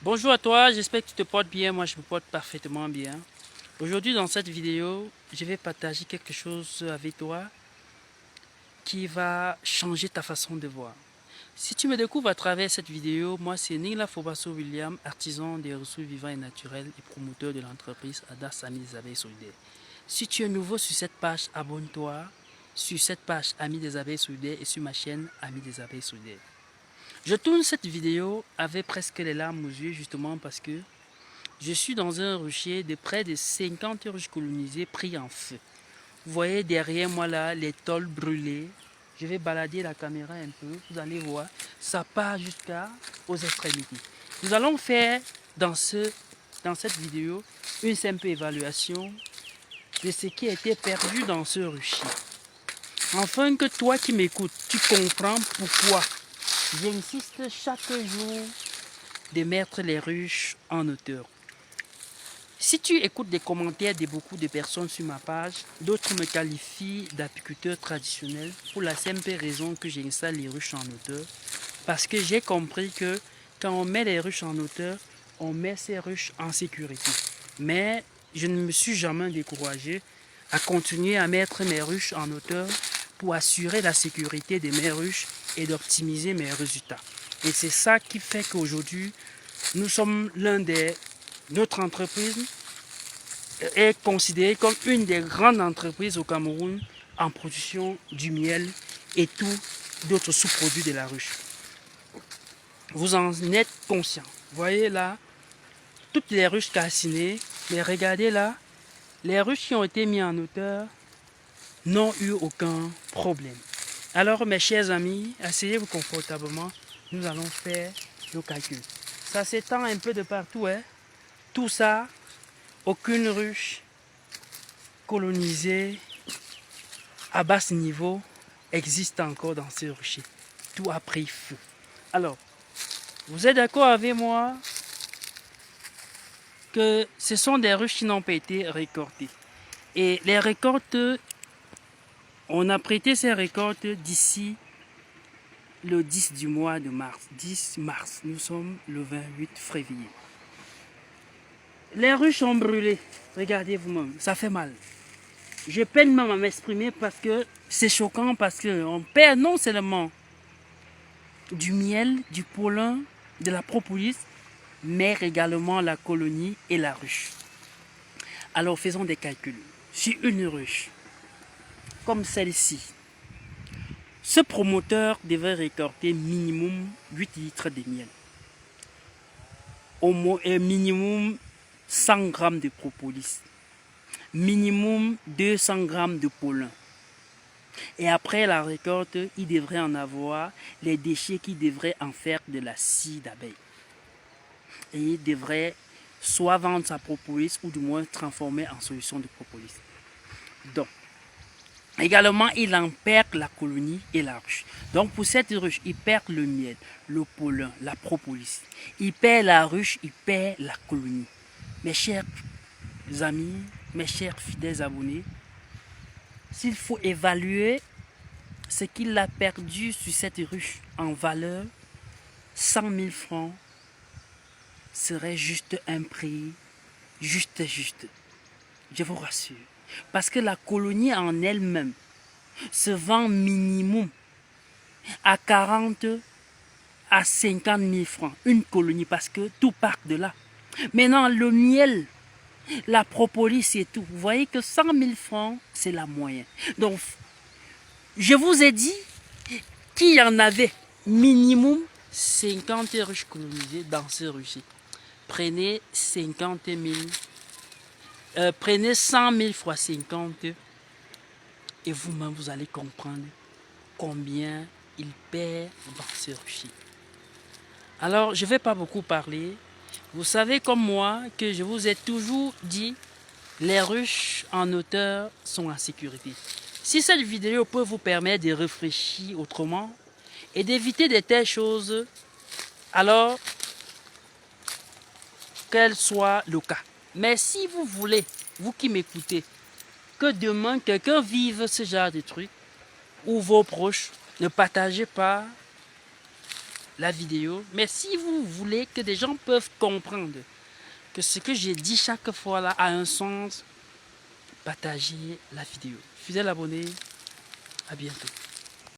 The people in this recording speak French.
Bonjour à toi, j'espère que tu te portes bien, moi je me porte parfaitement bien. Aujourd'hui dans cette vidéo, je vais partager quelque chose avec toi qui va changer ta façon de voir. Si tu me découvres à travers cette vidéo, moi c'est Ningla Fobasso William, artisan des ressources vivantes et naturelles et promoteur de l'entreprise Adas Amis des Abeilles Solidaires. Si tu es nouveau sur cette page, abonne-toi sur cette page Amis des Abeilles Solidaires et sur ma chaîne Amis des Abeilles Solidaires. Je tourne cette vidéo avec presque les larmes aux yeux justement parce que je suis dans un rucher de près de 50 ruches colonisées pris en feu. Vous voyez derrière moi là les tôles brûlées. Je vais balader la caméra un peu, vous allez voir, ça part jusqu'aux extrémités. Nous allons faire dans cette vidéo une simple évaluation de ce qui a été perdu dans ce rucher. Afin que toi qui m'écoutes, tu comprends pourquoi j'insiste chaque jour de mettre les ruches en hauteur. Si tu écoutes des commentaires de beaucoup de personnes sur ma page, d'autres me qualifient d'apiculteur traditionnel pour la simple raison que j'installe les ruches en hauteur. Parce que j'ai compris que quand on met les ruches en hauteur, on met ces ruches en sécurité. Mais je ne me suis jamais découragé à continuer à mettre mes ruches en hauteur pour assurer la sécurité de mes ruches et d'optimiser mes résultats. Et c'est ça qui fait qu'aujourd'hui, nous sommes notre entreprise est considérée comme une des grandes entreprises au Cameroun en production du miel et tous d'autres sous-produits de la ruche. Vous en êtes conscient. Vous voyez là, toutes les ruches calcinées, mais regardez là, les ruches qui ont été mises en hauteur n'ont eu aucun problème. Alors mes chers amis, asseyez-vous confortablement, nous allons faire le calcul. Ça s'étend un peu de partout, hein. Tout ça, aucune ruche colonisée à bas niveau existe encore dans ces ruchers. Tout a pris feu. Alors, vous êtes d'accord avec moi que ce sont des ruches qui n'ont pas été récoltées. Et les récoltes, on a prêté ces récoltes d'ici le 10 du mois de mars. 10 mars, nous sommes le 28 février. Les ruches ont brûlé. Regardez vous-même, ça fait mal. Je peine même à m'exprimer parce que c'est choquant, parce qu'on perd non seulement du miel, du pollen, de la propolis, mais également la colonie et la ruche. Alors faisons des calculs. Sur une ruche, comme celle-ci, ce promoteur devrait récolter minimum 8 litres de miel. Au minimum 100 grammes de propolis. Minimum 200 grammes de pollen. Et après la récolte, il devrait en avoir les déchets qui devraient en faire de la scie d'abeille. Et il devrait soit vendre sa propolis ou du moins transformer en solution de propolis. Donc, également, il en perd la colonie et la ruche. Donc, pour cette ruche, il perd le miel, le pollen, la propolis. Il perd la ruche, il perd la colonie. Mes chers amis, mes chers fidèles abonnés, s'il faut évaluer ce qu'il a perdu sur cette ruche en valeur, 100 000 francs serait juste un prix juste. Je vous rassure. Parce que la colonie en elle-même se vend minimum à 40 à 50 000 francs. Une colonie, parce que tout part de là. Maintenant, le miel, la propolis et tout. Vous voyez que 100 000 francs, c'est la moyenne. Donc, je vous ai dit qu'il y en avait minimum 50 ruches colonisées dans ce rucher. Prenez 50 000, prenez 100 000 fois 50 et vous-même vous allez comprendre combien il perd dans ce rucher. Alors, je ne vais pas beaucoup parler. Vous savez comme moi que je vous ai toujours dit, les ruches en hauteur sont en sécurité. Si cette vidéo peut vous permettre de réfléchir autrement et d'éviter de telles choses, alors qu'elle soit le cas. Mais si vous voulez, vous qui m'écoutez, que demain quelqu'un vive ce genre de truc, ou vos proches, ne partagez pas la vidéo. Mais si vous voulez que des gens peuvent comprendre que ce que j'ai dit chaque fois là a un sens, partagez la vidéo. Fidèle abonné, à bientôt.